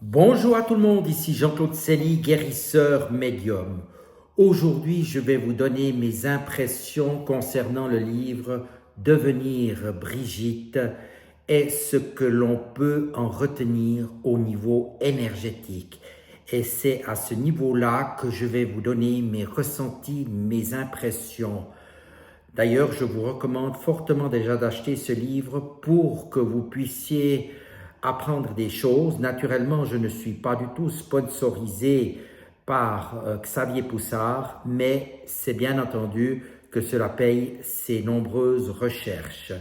Bonjour à tout le monde, ici Jean-Claude Selly, guérisseur médium. Aujourd'hui, je vais vous donner mes impressions concernant le livre Devenir Brigitte et ce que l'on peut en retenir au niveau énergétique. Et c'est à ce niveau-là que je vais vous donner mes ressentis, mes impressions. D'ailleurs, je vous recommande fortement déjà d'acheter ce livre pour que vous puissiez apprendre des choses. Naturellement, je ne suis pas du tout sponsorisé par Xavier Poussard, mais c'est bien entendu que cela paye ses nombreuses recherches.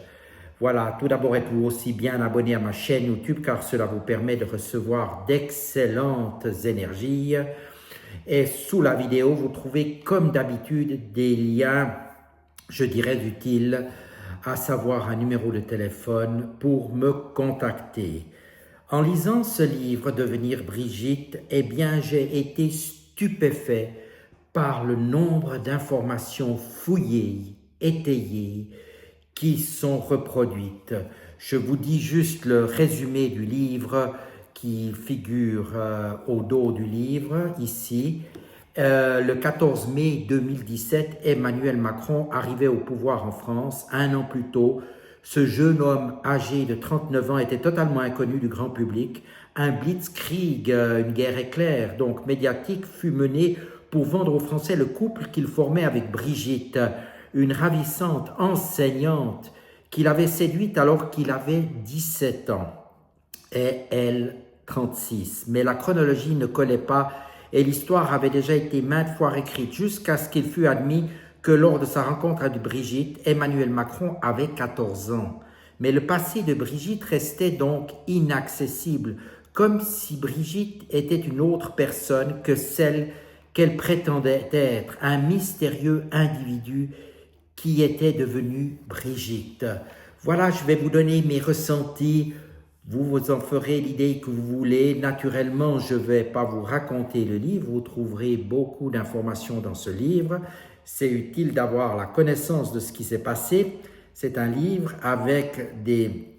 Voilà, tout d'abord êtes-vous aussi bien abonné à ma chaîne YouTube car cela vous permet de recevoir d'excellentes énergies. Et sous la vidéo, vous trouvez comme d'habitude des liens, je dirais utiles, à savoir un numéro de téléphone pour me contacter. En lisant ce livre, Devenir Brigitte, eh bien, j'ai été stupéfait par le nombre d'informations fouillées, étayées, qui sont reproduites. Je vous dis juste le résumé du livre qui figure au dos du livre, ici. Le 14 mai 2017, Emmanuel Macron arrivait au pouvoir en France. Un an plus tôt, ce jeune homme âgé de 39 ans était totalement inconnu du grand public. Un blitzkrieg, une guerre éclair, donc médiatique, fut mené pour vendre aux Français le couple qu'il formait avec Brigitte, une ravissante enseignante qu'il avait séduite alors qu'il avait 17 ans et elle 36. Mais la chronologie ne collait pas et l'histoire avait déjà été maintes fois écrite jusqu'à ce qu'il fût admis que lors de sa rencontre avec Brigitte, Emmanuel Macron avait 14 ans. Mais le passé de Brigitte restait donc inaccessible, comme si Brigitte était une autre personne que celle qu'elle prétendait être, un mystérieux individu qui était devenu Brigitte. Voilà, je vais vous donner mes ressentis. Vous vous en ferez l'idée que vous voulez. Naturellement, je ne vais pas vous raconter le livre. Vous trouverez beaucoup d'informations dans ce livre. C'est utile d'avoir la connaissance de ce qui s'est passé. C'est un livre avec des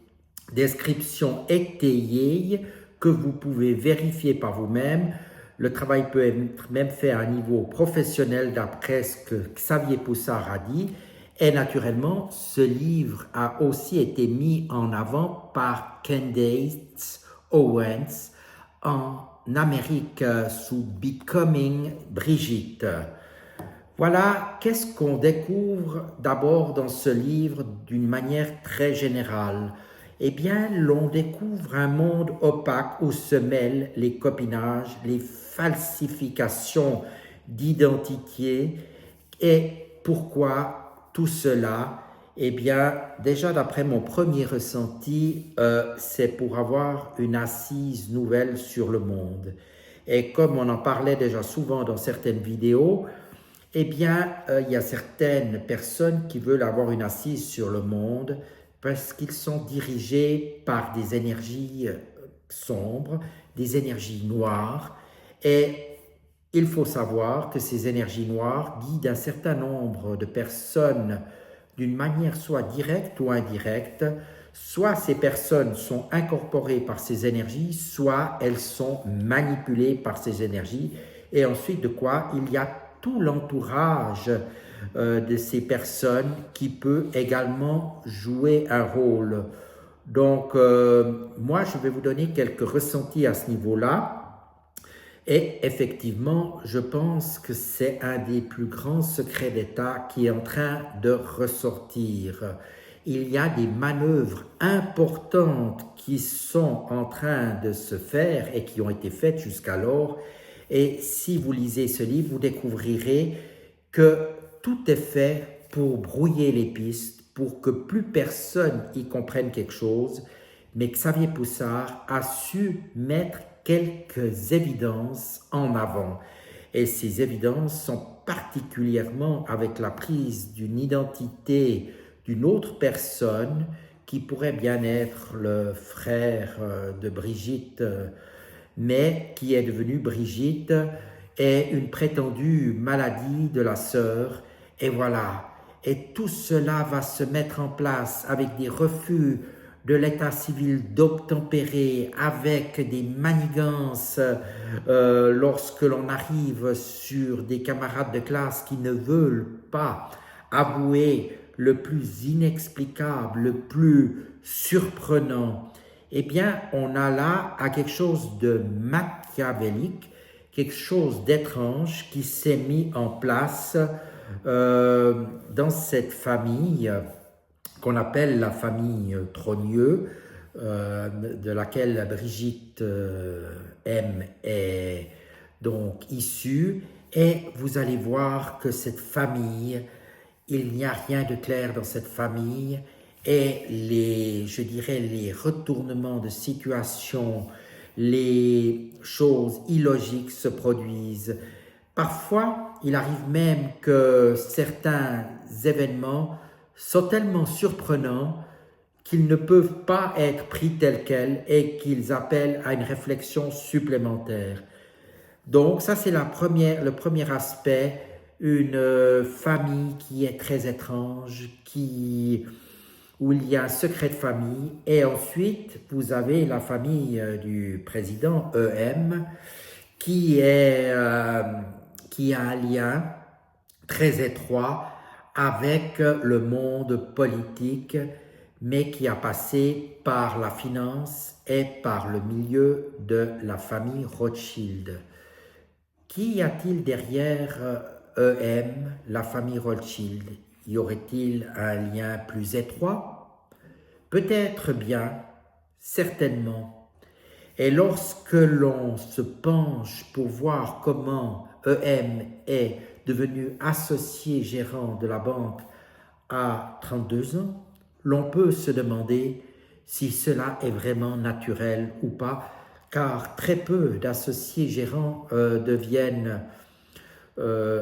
descriptions étayées que vous pouvez vérifier par vous-même. Le travail peut être même fait à un niveau professionnel d'après ce que Xavier Poussard a dit. Et naturellement, ce livre a aussi été mis en avant par Candace Owens en Amérique sous Becoming Brigitte. Voilà, qu'est-ce qu'on découvre d'abord dans ce livre d'une manière très générale? Eh bien, l'on découvre un monde opaque où se mêlent les copinages, les falsifications d'identité. Et pourquoi tout cela? Eh bien, déjà d'après mon premier ressenti, c'est pour avoir une assise nouvelle sur le monde. Et comme on en parlait déjà souvent dans certaines vidéos, eh bien, il y a certaines personnes qui veulent avoir une assise sur le monde parce qu'ils sont dirigés par des énergies sombres, des énergies noires. Et il faut savoir que ces énergies noires guident un certain nombre de personnes d'une manière soit directe ou indirecte. Soit ces personnes sont incorporées par ces énergies, soit elles sont manipulées par ces énergies. Et ensuite de quoi il y a tout l'entourage de ces personnes qui peut également jouer un rôle. Donc, moi, je vais vous donner quelques ressentis à ce niveau-là. Et effectivement, je pense que c'est un des plus grands secrets d'État qui est en train de ressortir. Il y a des manœuvres importantes qui sont en train de se faire et qui ont été faites jusqu'alors. Et si vous lisez ce livre, vous découvrirez que tout est fait pour brouiller les pistes, pour que plus personne y comprenne quelque chose. Mais Xavier Poussard a su mettre quelques évidences en avant. Et ces évidences sont particulièrement avec la prise d'une identité d'une autre personne qui pourrait bien être le frère de Brigitte, mais qui est devenu Brigitte, et une prétendue maladie de la sœur. Et voilà. Et tout cela va se mettre en place avec des refus de l'état civil d'obtempérer avec des manigances lorsque l'on arrive sur des camarades de classe qui ne veulent pas avouer le plus inexplicable, le plus surprenant, eh bien, on a là à quelque chose de machiavélique, quelque chose d'étrange qui s'est mis en place dans cette famille qu'on appelle la famille Trogneux, de laquelle Brigitte M est donc issue. Et vous allez voir que cette famille, il n'y a rien de clair dans cette famille, et je dirais, les retournements de situation, les choses illogiques se produisent. Parfois, il arrive même que certains événements sont tellement surprenants qu'ils ne peuvent pas être pris tels quels et qu'ils appellent à une réflexion supplémentaire. Donc ça, c'est le premier aspect, une famille qui est très étrange, où il y a un secret de famille. Et ensuite, vous avez la famille du président EM qui a un lien très étroit avec le monde politique, mais qui a passé par la finance et par le milieu de la famille Rothschild. Qu'y a-t-il derrière EM, la famille Rothschild? Y aurait-il un lien plus étroit? Peut-être bien, certainement. Et lorsque l'on se penche pour voir comment EM est devenu associé gérant de la banque à 32 ans, l'on peut se demander si cela est vraiment naturel ou pas, car très peu d'associés gérants deviennent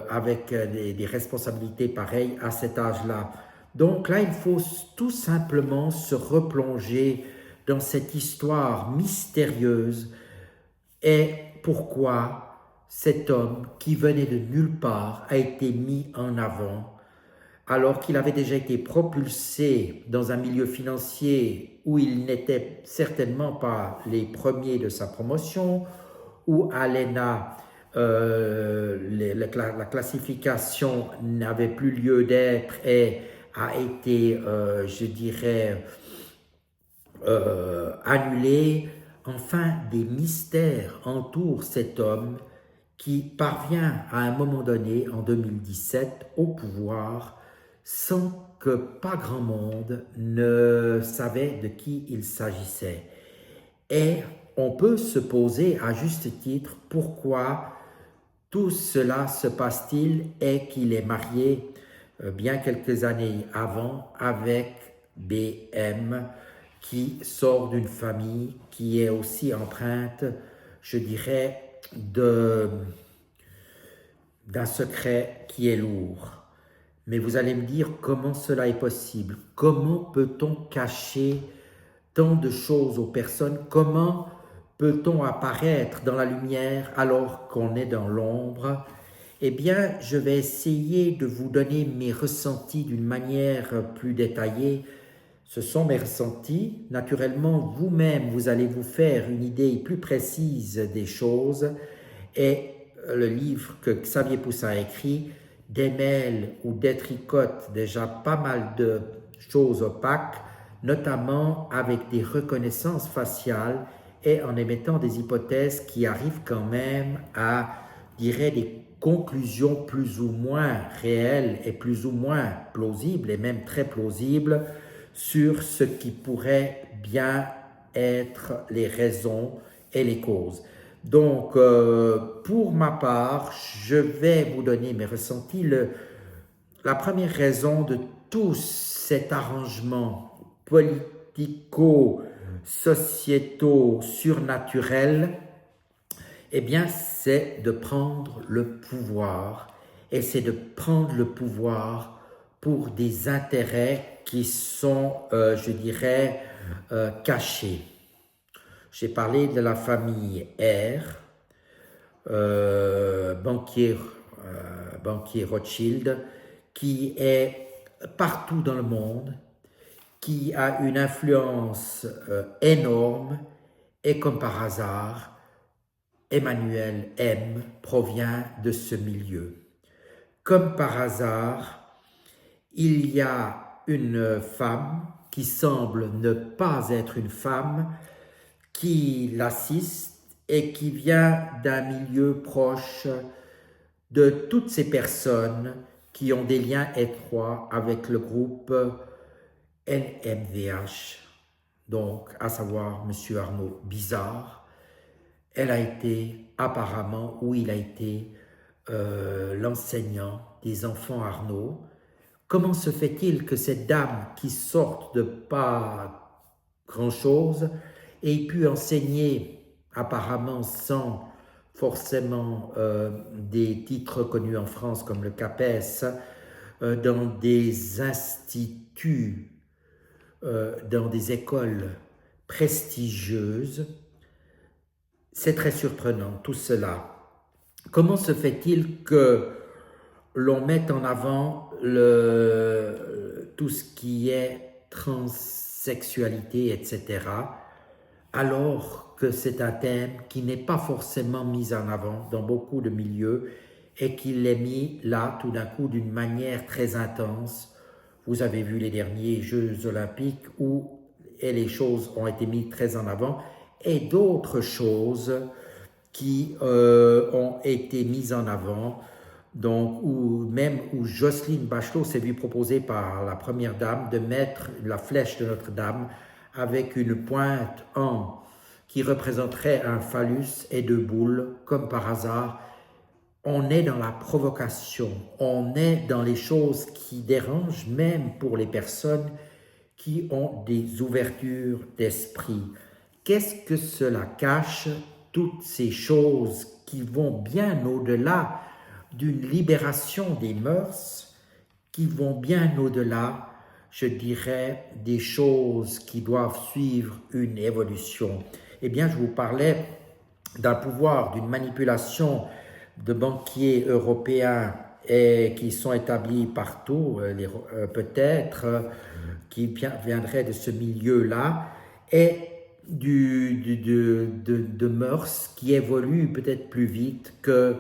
avec des responsabilités pareilles à cet âge-là. Donc là, il faut tout simplement se replonger dans cette histoire mystérieuse et pourquoi cet homme qui venait de nulle part a été mis en avant alors qu'il avait déjà été propulsé dans un milieu financier où il n'était certainement pas les premiers de sa promotion, où à l'ENA, la classification n'avait plus lieu d'être et a été, je dirais, annulée. Enfin, des mystères entourent cet homme qui parvient à un moment donné, en 2017, au pouvoir, sans que pas grand monde ne savait de qui il s'agissait. Et on peut se poser à juste titre pourquoi tout cela se passe-t-il et qu'il est marié bien quelques années avant avec BM, qui sort d'une famille qui est aussi empreinte, je dirais, d'un secret qui est lourd. Mais vous allez me dire comment cela est possible. Comment peut-on cacher tant de choses aux personnes? Comment peut-on apparaître dans la lumière alors qu'on est dans l'ombre? Eh bien, je vais essayer de vous donner mes ressentis d'une manière plus détaillée. Ce sont mes ressentis. Naturellement, vous-même, vous allez vous faire une idée plus précise des choses. Et le livre que Xavier Poussin a écrit démêle ou détricote déjà pas mal de choses opaques, notamment avec des reconnaissances faciales et en émettant des hypothèses qui arrivent quand même à, je dirais, des conclusions plus ou moins réelles et plus ou moins plausibles, et même très plausibles, sur ce qui pourrait bien être les raisons et les causes. Donc, pour ma part, je vais vous donner mes ressentis. La première raison de tout cet arrangement politico-sociétaux surnaturel, eh bien, c'est de prendre le pouvoir. Et c'est de prendre le pouvoir pour des intérêts qui sont, je dirais, cachés. J'ai parlé de la famille R, banquier Rothschild, qui est partout dans le monde, qui a une influence énorme, et comme par hasard, Emmanuel M. provient de ce milieu. Comme par hasard, il y a une femme qui semble ne pas être une femme, qui l'assiste et qui vient d'un milieu proche de toutes ces personnes qui ont des liens étroits avec le groupe NMVH, donc à savoir M. Arnaud Bizard. Elle a été apparemment, ou il a été l'enseignant des enfants Arnaud. Comment se fait-il que cette dame qui sort de pas grand-chose ait pu enseigner apparemment sans forcément des titres connus en France comme le CAPES, dans des instituts, dans des écoles prestigieuses? C'est très surprenant tout cela. Comment se fait-il que l'on mette en avant tout ce qui est transsexualité, etc., alors que c'est un thème qui n'est pas forcément mis en avant dans beaucoup de milieux et qu'il est mis là tout d'un coup d'une manière très intense. Vous avez vu les derniers Jeux olympiques où les choses ont été mises très en avant et d'autres choses qui ont été mises en avant, donc où Jocelyne Bachelot s'est vue proposer par la première dame de mettre la flèche de Notre-Dame avec une pointe en qui représenterait un phallus et deux boules, comme par hasard. On est dans la provocation, on est dans les choses qui dérangent même pour les personnes qui ont des ouvertures d'esprit. Qu'est-ce que cela cache? Toutes ces choses qui vont bien au-delà d'une libération des mœurs, qui vont bien au-delà, je dirais, des choses qui doivent suivre une évolution. Eh bien, je vous parlais d'un pouvoir, d'une manipulation de banquiers européens et qui sont établis partout, peut-être, qui viendraient de ce milieu-là, et de mœurs qui évoluent peut-être plus vite que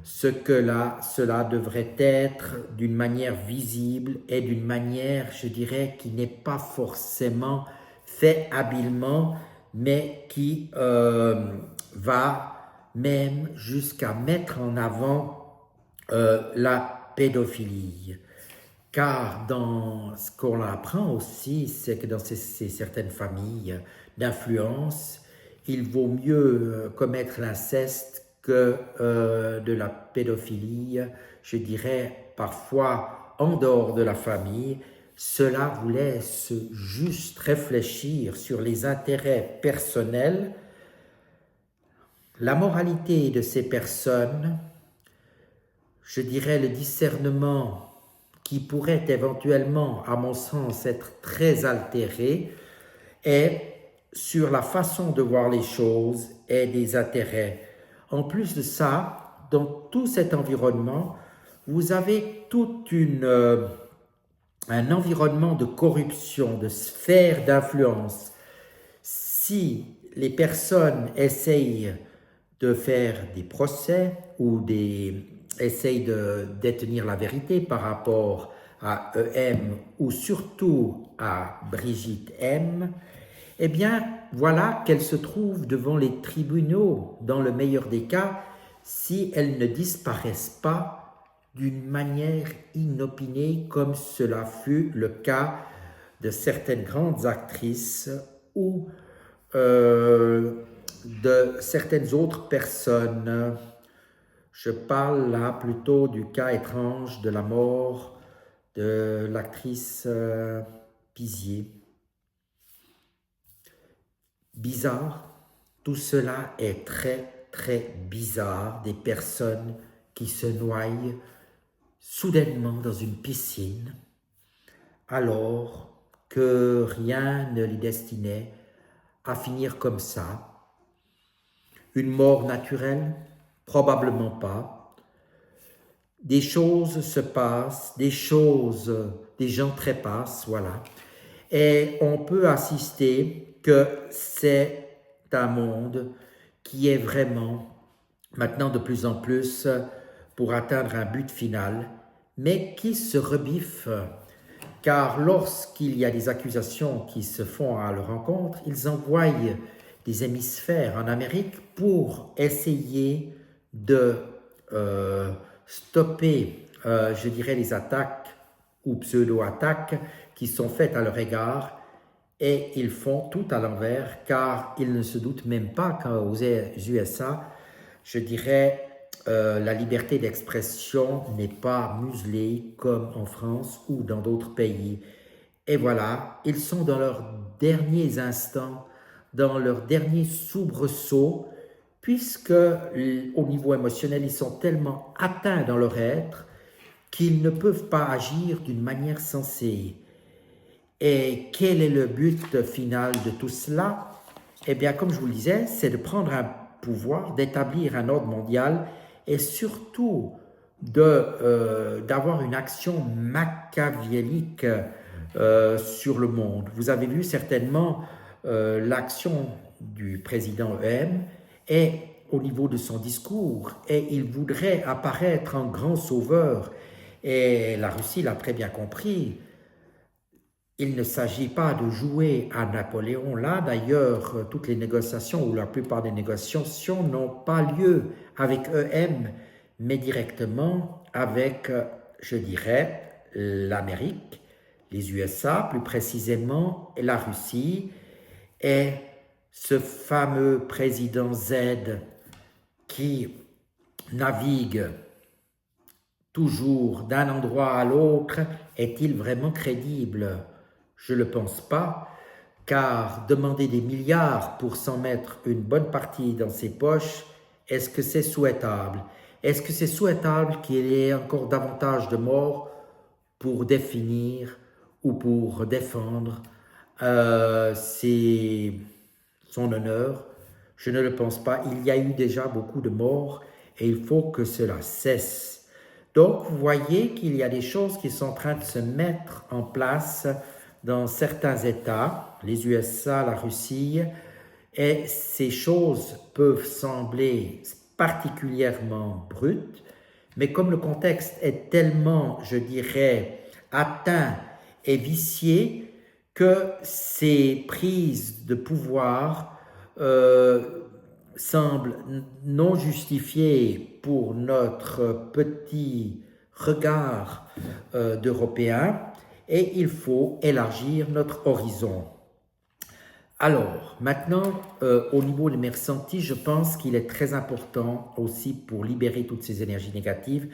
cela devrait être d'une manière visible et d'une manière, je dirais, qui n'est pas forcément fait habilement, mais qui va même jusqu'à mettre en avant la pédophilie. Car dans ce qu'on apprend aussi, c'est que dans certaines familles d'influence, il vaut mieux commettre l'inceste que de la pédophilie, je dirais parfois en dehors de la famille. Cela vous laisse juste réfléchir sur les intérêts personnels, la moralité de ces personnes, je dirais le discernement qui pourrait éventuellement, à mon sens, être très altéré, et sur la façon de voir les choses et des intérêts. En plus de ça, dans tout cet environnement, vous avez tout un environnement de corruption, de sphère d'influence. Si les personnes essayent de faire des procès ou essayent de détenir la vérité par rapport à EM ou surtout à Brigitte M, eh bien, voilà qu'elles se trouvent devant les tribunaux, dans le meilleur des cas, si elles ne disparaissent pas d'une manière inopinée, comme cela fut le cas de certaines grandes actrices ou de certaines autres personnes. Je parle là plutôt du cas étrange de la mort de l'actrice Pizier. Bizarre, tout cela est très très bizarre, des personnes qui se noient soudainement dans une piscine alors que rien ne les destinait à finir comme ça. Une mort naturelle? Probablement pas. Des choses se passent, des gens trépassent, voilà. Et on peut assister que c'est un monde qui est vraiment maintenant de plus en plus pour atteindre un but final, mais qui se rebiffe, car lorsqu'il y a des accusations qui se font à leur encontre, ils envoient des hémisphères en Amérique pour essayer de stopper, je dirais, les attaques ou pseudo-attaques qui sont faites à leur égard, et ils font tout à l'envers, car ils ne se doutent même pas qu'aux USA, je dirais, la liberté d'expression n'est pas muselée comme en France ou dans d'autres pays. Et voilà, ils sont dans leurs derniers instants, dans leurs derniers soubresauts, puisque au niveau émotionnel, ils sont tellement atteints dans leur être qu'ils ne peuvent pas agir d'une manière sensée. Et quel est le but final de tout cela? Eh bien, comme je vous le disais, c'est de prendre un pouvoir, d'établir un ordre mondial et surtout d'avoir une action machiavélique sur le monde. Vous avez vu certainement l'action du président EM et au niveau de son discours, et il voudrait apparaître en grand sauveur, et la Russie l'a très bien compris. Il ne s'agit pas de jouer à Napoléon. Là, d'ailleurs, toutes les négociations ou la plupart des négociations n'ont pas lieu avec EM, mais directement avec, je dirais, l'Amérique, les USA, plus précisément, et la Russie, et ce fameux président Z qui navigue toujours d'un endroit à l'autre, est-il vraiment crédible? Je ne le pense pas, car demander des milliards pour s'en mettre une bonne partie dans ses poches, est-ce que c'est souhaitable? Est-ce que c'est souhaitable qu'il y ait encore davantage de morts pour définir ou pour défendre son honneur? Je ne le pense pas. Il y a eu déjà beaucoup de morts et il faut que cela cesse. Donc, vous voyez qu'il y a des choses qui sont en train de se mettre en place dans certains États, les USA, la Russie, et ces choses peuvent sembler particulièrement brutes, mais comme le contexte est tellement, je dirais, atteint et vicié, que ces prises de pouvoir semblent non justifiées pour notre petit regard d'Européens, et il faut élargir notre horizon. Alors, maintenant, au niveau de mes ressentis, je pense qu'il est très important aussi pour libérer toutes ces énergies négatives,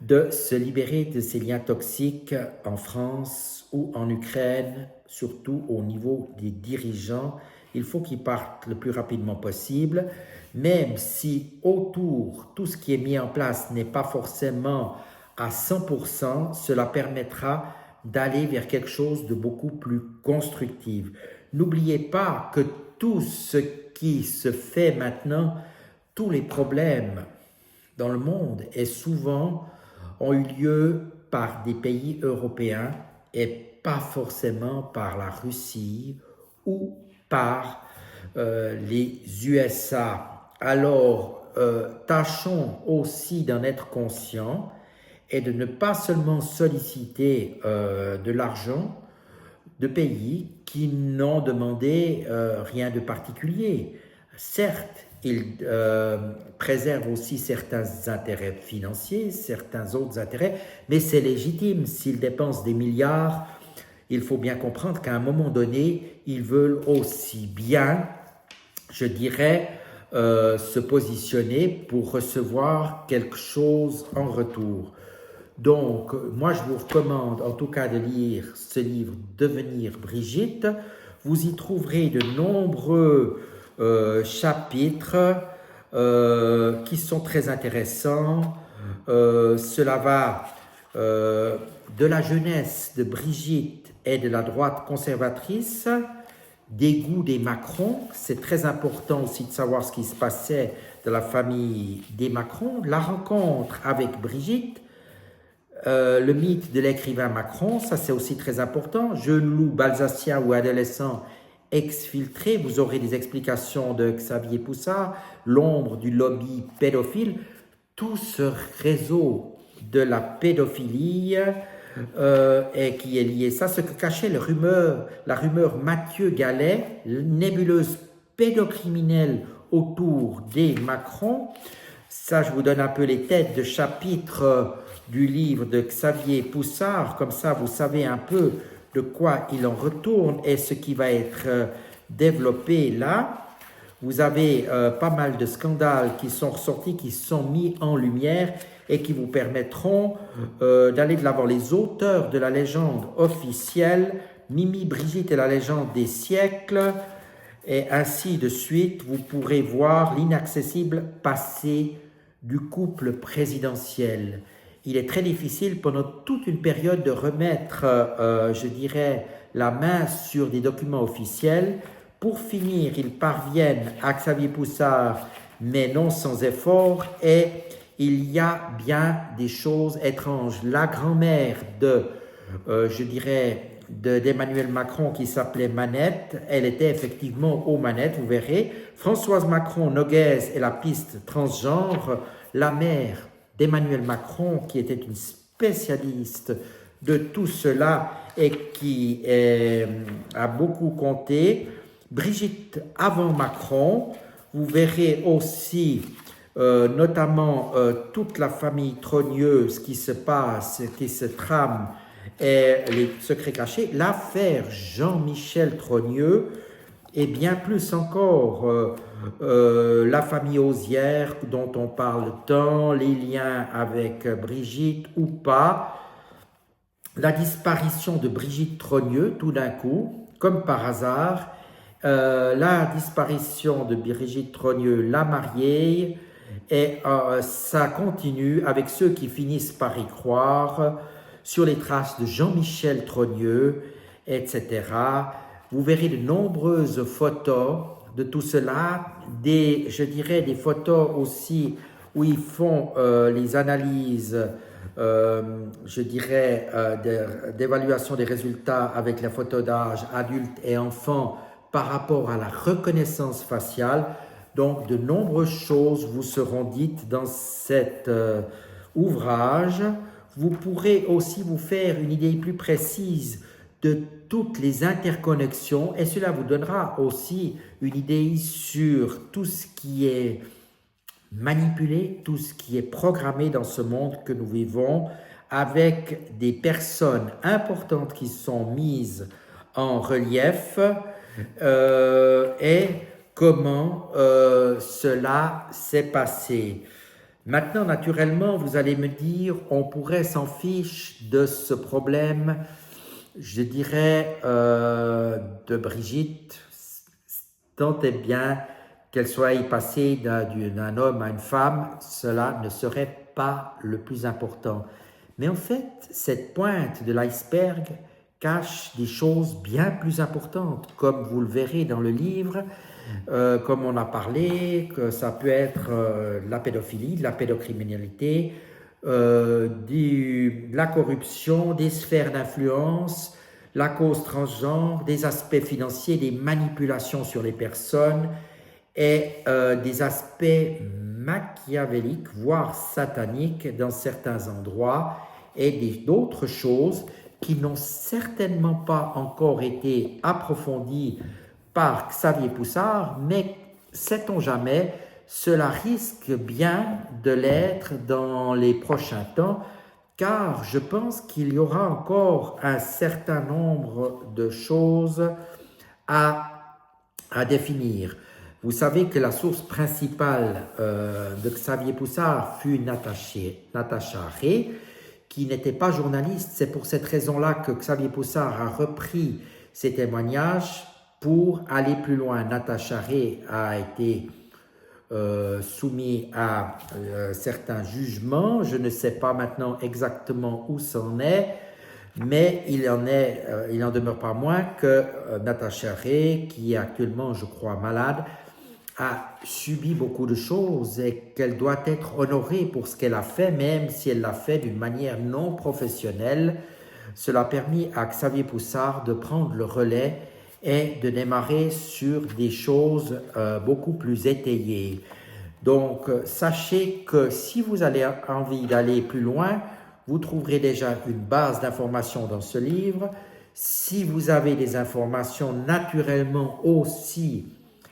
de se libérer de ces liens toxiques en France ou en Ukraine, surtout au niveau des dirigeants. Il faut qu'ils partent le plus rapidement possible, même si autour, tout ce qui est mis en place n'est pas forcément à 100%, cela permettra d'aller vers quelque chose de beaucoup plus constructif. N'oubliez pas que tout ce qui se fait maintenant, tous les problèmes dans le monde, et souvent ont eu lieu par des pays européens et pas forcément par la Russie ou par les USA. Alors, tâchons aussi d'en être conscients et de ne pas seulement solliciter de l'argent de pays qui n'ont demandé rien de particulier. Certes, ils préservent aussi certains intérêts financiers, certains autres intérêts, mais c'est légitime. S'ils dépensent des milliards, il faut bien comprendre qu'à un moment donné, ils veulent aussi bien, je dirais, se positionner pour recevoir quelque chose en retour. Donc, moi, je vous recommande en tout cas de lire ce livre « Devenir Brigitte ». Vous y trouverez de nombreux chapitres qui sont très intéressants. Cela va de la jeunesse de Brigitte et de la droite conservatrice, des goûts des Macron. C'est très important aussi de savoir ce qui se passait dans la famille des Macron. La rencontre avec Brigitte, le mythe de l'écrivain Macron, ça c'est aussi très important. Jeune loup balsacien ou adolescent exfiltré, vous aurez des explications de Xavier Poussard, l'ombre du lobby pédophile, tout ce réseau de la pédophilie et qui est lié. Ça, ce que cachait la rumeur Mathieu Gallet, nébuleuse pédocriminelle autour des Macron. Ça, je vous donne un peu les têtes de chapitre du livre de Xavier Poussard, comme ça vous savez un peu de quoi il en retourne et ce qui va être développé là. Vous avez pas mal de scandales qui sont ressortis, qui sont mis en lumière et qui vous permettront d'aller de l'avant. Les auteurs de la légende officielle, Mimi, Brigitte et la légende des siècles, et ainsi de suite, vous pourrez voir l'inaccessible passé du couple présidentiel. Il est très difficile pendant toute une période de remettre, je dirais, la main sur des documents officiels. Pour finir, ils parviennent à Xavier Poussard, mais non sans effort, et il y a bien des choses étranges. La grand-mère de, je dirais, d'Emmanuel Macron qui s'appelait Manette, elle était effectivement aux manettes, vous verrez. Françoise Macron, Noguès et la piste transgenre, la mère d'Emmanuel Macron qui était une spécialiste de tout cela et qui a beaucoup compté. Brigitte avant Macron, vous verrez aussi notamment toute la famille trogneuse qui se passe, qui se trame et les secrets cachés, l'affaire Jean-Michel Trogneux et bien plus encore la famille Osière dont on parle tant, les liens avec Brigitte ou pas, la disparition de Brigitte Trogneux tout d'un coup, comme par hasard, la disparition de Brigitte Trogneux, la mariée, et ça continue avec ceux qui finissent par y croire, sur les traces de Jean-Michel Trogneux, etc. Vous verrez de nombreuses photos de tout cela, je dirais des photos aussi où ils font les analyses, je dirais, d'évaluation des résultats avec la photo d'âge adulte et enfant par rapport à la reconnaissance faciale. Donc, de nombreuses choses vous seront dites dans cet ouvrage. Vous pourrez aussi vous faire une idée plus précise de toutes les interconnexions et cela vous donnera aussi une idée sur tout ce qui est manipulé, tout ce qui est programmé dans ce monde que nous vivons avec des personnes importantes qui sont mises en relief et comment cela s'est passé. Maintenant, naturellement, vous allez me dire, on pourrait s'en fiche de ce problème, je dirais, de Brigitte, tant et bien qu'elle soit passée d'un homme à une femme, cela ne serait pas le plus important. Mais en fait, cette pointe de l'iceberg cache des choses bien plus importantes, comme vous le verrez dans le livre, comme on a parlé, que ça peut être la pédophilie, de la pédocriminalité, de la corruption, des sphères d'influence, la cause transgenre, des aspects financiers, des manipulations sur les personnes et des aspects machiavéliques, voire sataniques dans certains endroits et d'autres choses qui n'ont certainement pas encore été approfondies par Xavier Poussard, mais sait-on jamais, cela risque bien de l'être dans les prochains temps, car je pense qu'il y aura encore un certain nombre de choses à définir. Vous savez que la source principale de Xavier Poussard fut Natacha Ray, qui n'était pas journaliste. C'est pour cette raison-là que Xavier Poussard a repris ses témoignages pour aller plus loin. Natacha Ray a été soumis à certains jugements. Je ne sais pas maintenant exactement où c'en est, mais il en demeure pas moins que Natacha Ray, qui est actuellement, je crois, malade, a subi beaucoup de choses et qu'elle doit être honorée pour ce qu'elle a fait, même si elle l'a fait d'une manière non professionnelle. Cela a permis à Xavier Poussard de prendre le relais et de démarrer sur des choses beaucoup plus étayées. Donc, sachez que si vous avez envie d'aller plus loin, vous trouverez déjà une base d'informations dans ce livre. Si vous avez des informations naturellement aussi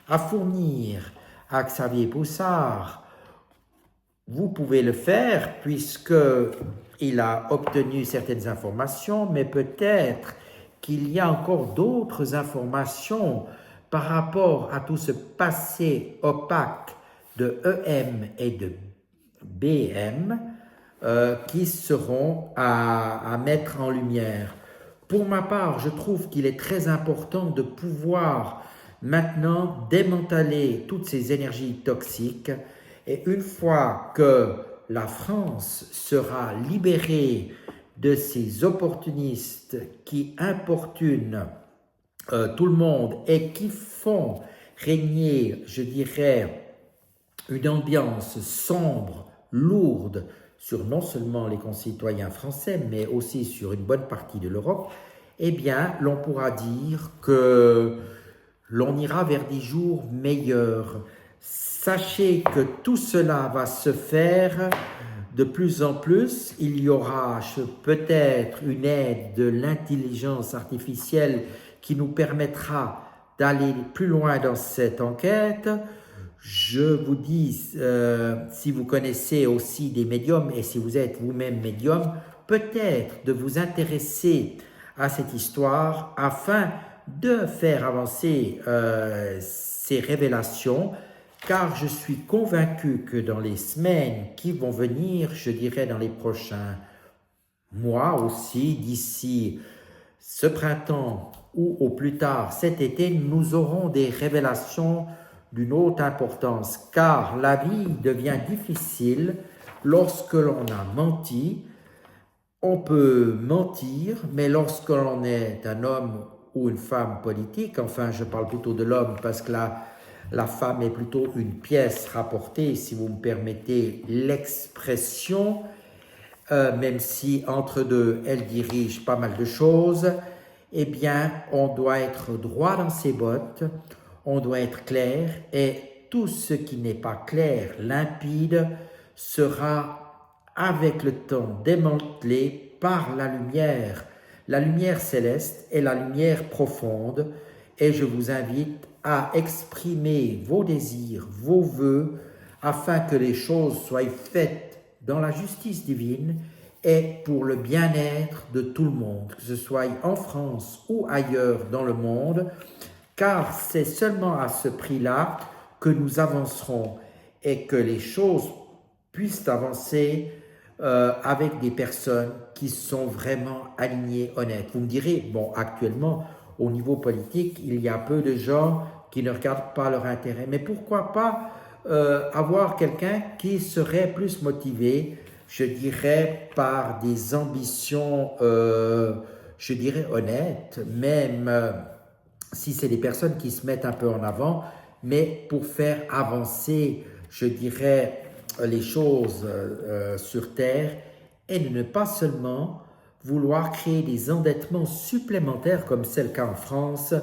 à fournir à Xavier Poussard, vous pouvez le faire puisqu'il a obtenu certaines informations, mais peut-être qu'il y a encore d'autres informations par rapport à tout ce passé opaque de EM et de BM qui seront à mettre en lumière. Pour ma part, je trouve qu'il est très important de pouvoir maintenant démanteler toutes ces énergies toxiques et une fois que la France sera libérée de ces opportunistes qui importunent tout le monde et qui font régner, je dirais, une ambiance sombre, lourde, sur non seulement les concitoyens français, mais aussi sur une bonne partie de l'Europe, eh bien, l'on pourra dire que l'on ira vers des jours meilleurs. Sachez que tout cela va se faire de plus en plus. Il y aura peut-être une aide de l'intelligence artificielle qui nous permettra d'aller plus loin dans cette enquête. Je vous dis, si vous connaissez aussi des médiums et si vous êtes vous-même médium, peut-être de vous intéresser à cette histoire afin de faire avancer ces révélations, car je suis convaincu que dans les semaines qui vont venir, je dirais dans les prochains mois aussi, d'ici ce printemps ou au plus tard cet été, nous aurons des révélations d'une haute importance, car la vie devient difficile lorsque l'on a menti. On peut mentir, mais lorsque l'on est un homme ou une femme politique, enfin je parle plutôt de l'homme parce que la femme est plutôt une pièce rapportée, si vous me permettez l'expression, même si entre deux, elle dirige pas mal de choses, eh bien on doit être droit dans ses bottes, on doit être clair et tout ce qui n'est pas clair, limpide, sera avec le temps démantelé par la lumière céleste et la lumière profonde. Et je vous invite à exprimer vos désirs, vos vœux, afin que les choses soient faites dans la justice divine et pour le bien-être de tout le monde, que ce soit en France ou ailleurs dans le monde, car c'est seulement à ce prix-là que nous avancerons et que les choses puissent avancer avec des personnes qui sont vraiment alignées, honnêtes. Vous me direz, bon, actuellement, au niveau politique, il y a peu de gens qui ne regardent pas leur intérêt, mais pourquoi pas avoir quelqu'un qui serait plus motivé, je dirais, par des ambitions, je dirais, honnêtes, même si c'est des personnes qui se mettent un peu en avant, mais pour faire avancer, je dirais, les choses sur Terre et de ne pas seulement vouloir créer des endettements supplémentaires comme c'est le cas en France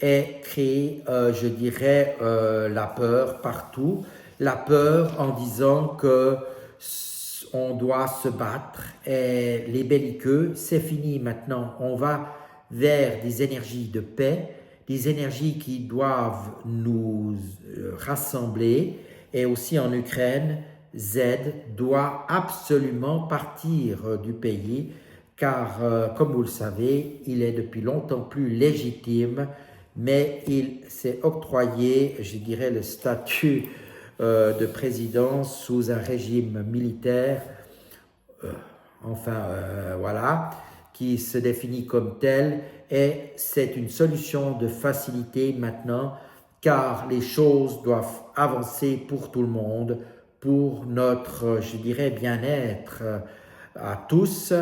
et créer, je dirais, la peur partout, la peur en disant que on doit se battre et les belliqueux, c'est fini maintenant, on va vers des énergies de paix, des énergies qui doivent nous rassembler. Et aussi en Ukraine, Z doit absolument partir du pays car, comme vous le savez, il est depuis longtemps plus légitime, mais il s'est octroyé, je dirais, le statut de président sous un régime militaire, voilà, qui se définit comme tel, et c'est une solution de facilité maintenant, car les choses doivent avancer pour tout le monde, pour notre, je dirais, bien-être à tous.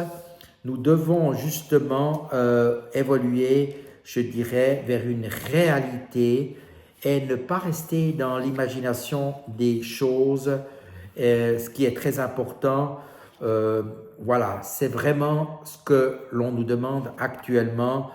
Nous devons justement évoluer, je dirais, vers une réalité et ne pas rester dans l'imagination des choses, ce qui est très important. Voilà, c'est vraiment ce que l'on nous demande actuellement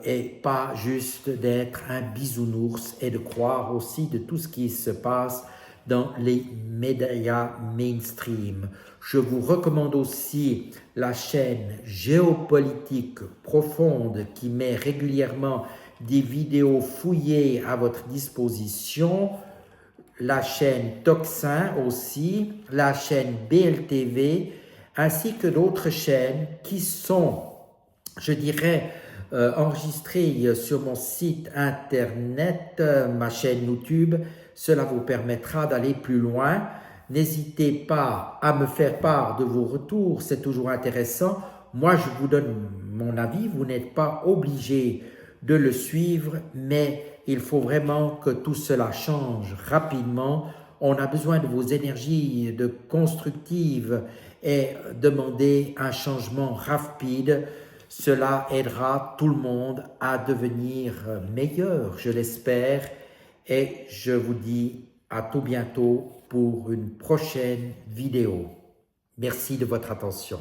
et pas juste d'être un bisounours et de croire aussi de tout ce qui se passe dans les médias mainstream. Je vous recommande aussi la chaîne Géopolitique Profonde qui met régulièrement des vidéos fouillées à votre disposition, la chaîne Toxin aussi, la chaîne BLTV, ainsi que d'autres chaînes qui sont, je dirais, enregistrées sur mon site internet, ma chaîne YouTube. Cela vous permettra d'aller plus loin. N'hésitez pas à me faire part de vos retours, c'est toujours intéressant. Moi, je vous donne mon avis, vous n'êtes pas obligé de le suivre, mais il faut vraiment que tout cela change rapidement. On a besoin de vos énergies constructives et demander un changement rapide. Cela aidera tout le monde à devenir meilleur, je l'espère. Et je vous dis à tout bientôt pour une prochaine vidéo. Merci de votre attention.